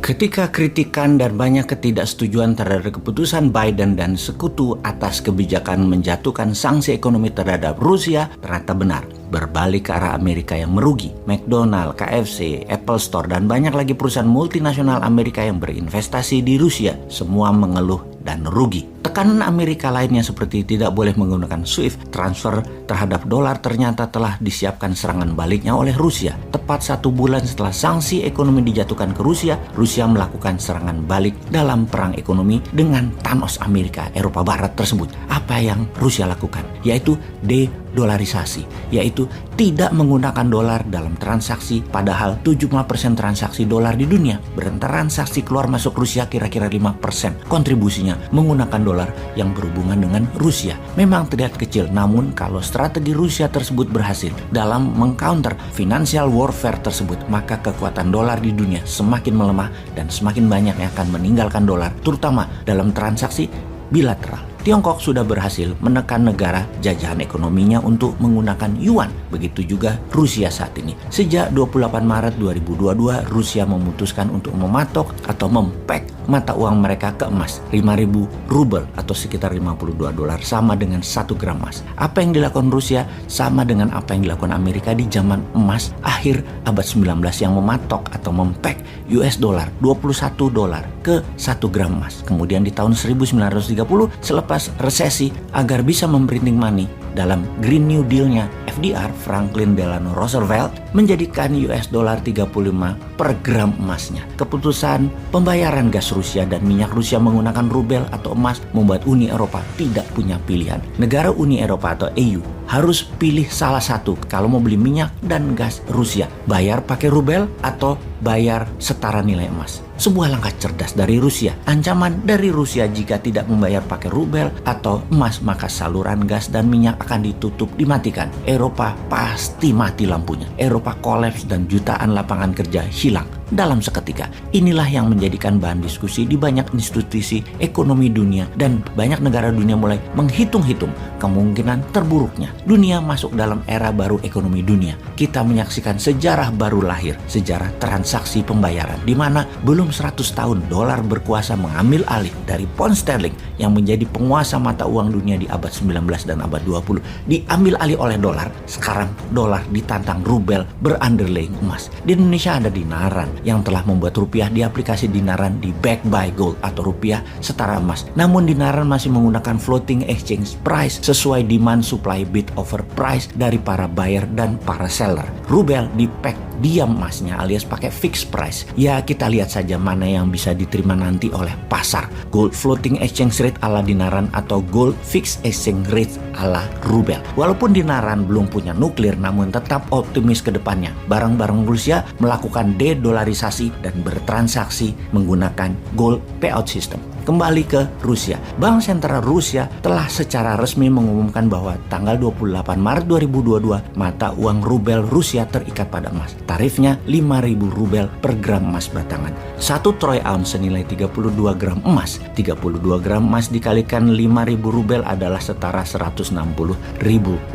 Ketika kritikan dan banyak ketidaksetujuan terhadap keputusan Biden dan sekutu atas kebijakan menjatuhkan sanksi ekonomi terhadap Rusia ternyata benar, berbalik ke arah Amerika yang merugi. McDonald, KFC, Apple Store, dan banyak lagi perusahaan multinasional Amerika yang berinvestasi di Rusia semua mengeluh dan rugi. Tekanan Amerika lainnya seperti tidak boleh menggunakan SWIFT transfer terhadap dolar ternyata telah disiapkan serangan baliknya oleh Rusia. Tepat 1 bulan setelah sanksi ekonomi dijatuhkan ke Rusia, Rusia melakukan serangan balik dalam perang ekonomi dengan Thanos Amerika Eropa Barat tersebut. Apa yang Rusia lakukan? Yaitu de-dolarisasi, yaitu tidak menggunakan dolar dalam transaksi, padahal 75% transaksi dolar di dunia bertransaksi keluar masuk Rusia kira-kira 5% kontribusinya menggunakan dolar yang berhubungan dengan Rusia. Memang terlihat kecil, namun kalau strategi Rusia tersebut berhasil dalam mengcounter financial warfare tersebut, maka kekuatan dolar di dunia semakin melemah dan semakin banyak yang akan meninggalkan dolar, terutama dalam transaksi bilateral. Tiongkok sudah berhasil menekan negara jajahan ekonominya untuk menggunakan yuan. Begitu juga Rusia saat ini. Sejak 28 Maret 2022, Rusia memutuskan untuk mematok atau mempeg mata uang mereka ke emas 5.000 rubel atau sekitar 52 dolar, sama dengan 1 gram emas. Apa yang dilakukan Rusia sama dengan apa yang dilakukan Amerika di zaman emas akhir abad 19 yang mematok atau mempeg US dollar 21 dolar ke 1 gram emas. Kemudian di tahun 1930 selepas resesi, agar bisa memprinting money dalam Green New Deal-nya FDR, Franklin Delano Roosevelt, menjadikan US dollar 35 per gram emasnya. Keputusan pembayaran gas Rusia dan minyak Rusia menggunakan rubel atau emas membuat Uni Eropa tidak punya pilihan. Negara Uni Eropa atau EU harus pilih salah satu kalau mau beli minyak dan gas Rusia. Bayar pakai rubel atau bayar setara nilai emas. Sebuah langkah cerdas dari Rusia. Ancaman dari Rusia jika tidak membayar pakai rubel atau emas, maka saluran gas dan minyak akan ditutup, dimatikan. Eropa pasti mati lampunya. Eropa kolaps dan jutaan lapangan kerja hilang dalam seketika. Inilah yang menjadikan bahan diskusi di banyak institusi ekonomi dunia, dan banyak negara dunia mulai menghitung-hitung kemungkinan terburuknya. Dunia masuk dalam era baru ekonomi dunia. Kita menyaksikan sejarah baru lahir, sejarah transaksi pembayaran, di mana belum 100 tahun dolar berkuasa mengambil alih dari pound sterling yang menjadi penguasa mata uang dunia di abad 19 dan abad 20. Diambil alih oleh dolar. Sekarang dolar ditantang rubel berunderlying emas. Di Indonesia ada dinaran yang telah membuat rupiah di aplikasi dinaran di back by gold atau rupiah setara emas. Namun dinaran masih menggunakan floating exchange price sesuai demand supply bid over price dari para buyer dan para seller. Rubel di pack diam emasnya alias pakai fixed price. Ya, kita lihat saja mana yang bisa diterima nanti oleh pasar. Gold floating exchange rate ala dinaran atau gold fixed exchange rate ala rubel. Walaupun dinaran belum punya nuklir, namun tetap optimis ke depannya. Barang-barang Rusia melakukan de-dolarisasi dan bertransaksi menggunakan gold payout system. Kembali ke Rusia. Bank Sentral Rusia telah secara resmi mengumumkan bahwa tanggal 28 Maret 2022 mata uang rubel Rusia terikat pada emas. Tarifnya 5.000 rubel per gram emas batangan. 1 troy ounce senilai 32 gram emas. 32 gram emas dikalikan 5.000 rubel adalah setara 160.000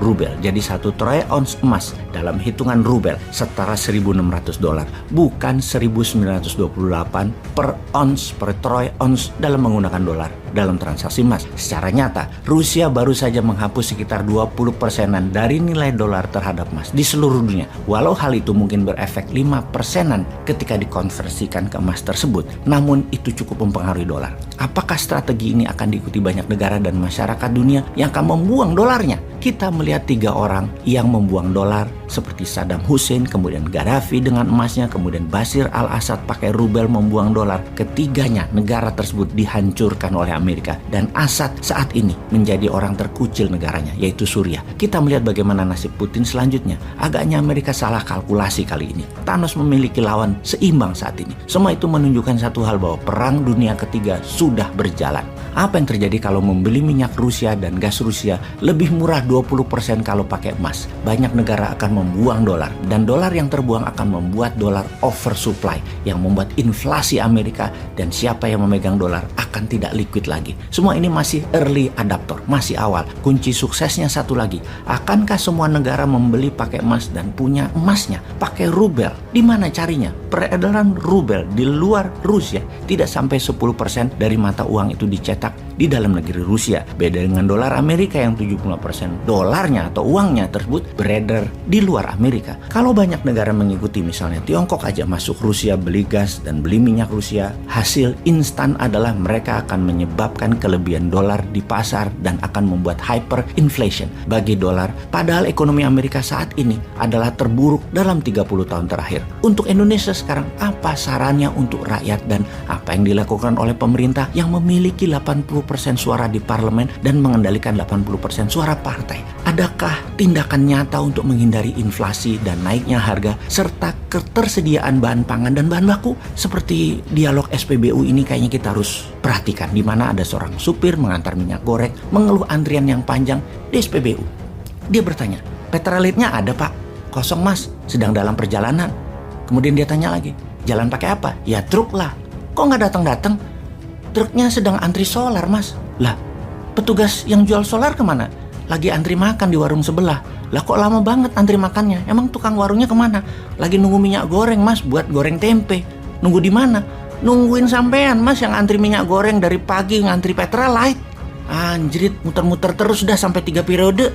rubel. Jadi 1 troy ounce emas dalam hitungan rubel setara 1.600 dolar. Bukan 1.928 per ounce per troy ounce dalam menggunakan dolar dalam transaksi emas. Secara nyata, Rusia baru saja menghapus sekitar 20%-an dari nilai dolar terhadap emas di seluruh dunia. Walau hal itu mungkin berefek 5%-an ketika dikonversikan ke emas tersebut, namun itu cukup mempengaruhi dolar. Apakah strategi ini akan diikuti banyak negara dan masyarakat dunia yang akan membuang dolarnya? Kita melihat 3 orang yang membuang dolar seperti Saddam Hussein, kemudian Gaddafi dengan emasnya, kemudian Bashir al-Assad pakai rubel membuang dolar. Ketiganya negara tersebut dihancurkan oleh Amerika, dan Assad saat ini menjadi orang terkucil negaranya, yaitu Suriah. Kita melihat bagaimana nasib Putin selanjutnya. Agaknya Amerika salah kalkulasi kali ini. Thanos memiliki lawan seimbang saat ini. Semua itu menunjukkan satu hal, bahwa perang dunia ketiga sudah berjalan. Apa yang terjadi kalau membeli minyak Rusia dan gas Rusia lebih murah 20% kalau pakai emas? Banyak negara akan membuang dolar, dan dolar yang terbuang akan membuat dolar oversupply yang membuat inflasi Amerika, dan siapa yang memegang dolar akan tidak liquid lagi. Semua ini masih early adapter, masih awal. Kunci suksesnya satu lagi, akankah semua negara membeli pakai emas dan punya emasnya pakai rubel? Di mana carinya? peredaran rubel di luar Rusia tidak sampai 10% dari mata uang itu dicetak di dalam negeri Rusia. Beda dengan dolar Amerika yang 75% dolarnya atau uangnya tersebut beredar di luar Amerika. Kalau banyak negara mengikuti, misalnya Tiongkok aja masuk Rusia beli gas dan beli minyak Rusia, hasil instan adalah mereka akan menyebabkan kelebihan dolar di pasar dan akan membuat hyperinflation bagi dolar. Padahal ekonomi Amerika saat ini adalah terburuk dalam 30 tahun terakhir. Untuk Indonesia sekarang, apa sarannya untuk rakyat dan apa yang dilakukan oleh pemerintah yang memiliki 80% suara di parlemen dan mengendalikan 80% suara partai? Adakah tindakan nyata untuk menghindari inflasi dan naiknya harga serta ketersediaan bahan pangan dan bahan baku? Seperti dialog SPBU ini kayaknya kita harus perhatikan, di mana ada seorang supir mengantar minyak goreng mengeluh antrian yang panjang di SPBU. Dia bertanya, Petrolitnya ada pak, kosong mas, sedang dalam perjalanan. Kemudian dia tanya lagi, jalan pakai apa? Ya truk lah. Kok nggak datang-datang? Truknya sedang antri solar mas. Lah, petugas yang jual solar kemana? Lagi antri makan di warung sebelah. Lah kok lama banget antri makannya? Emang tukang warungnya kemana? Lagi nunggu minyak goreng mas buat goreng tempe. Nunggu di mana? Nungguin sampean mas yang antri minyak goreng dari pagi ngantri Petralite. Anjrit, muter-muter terus dah sampai 3 periode.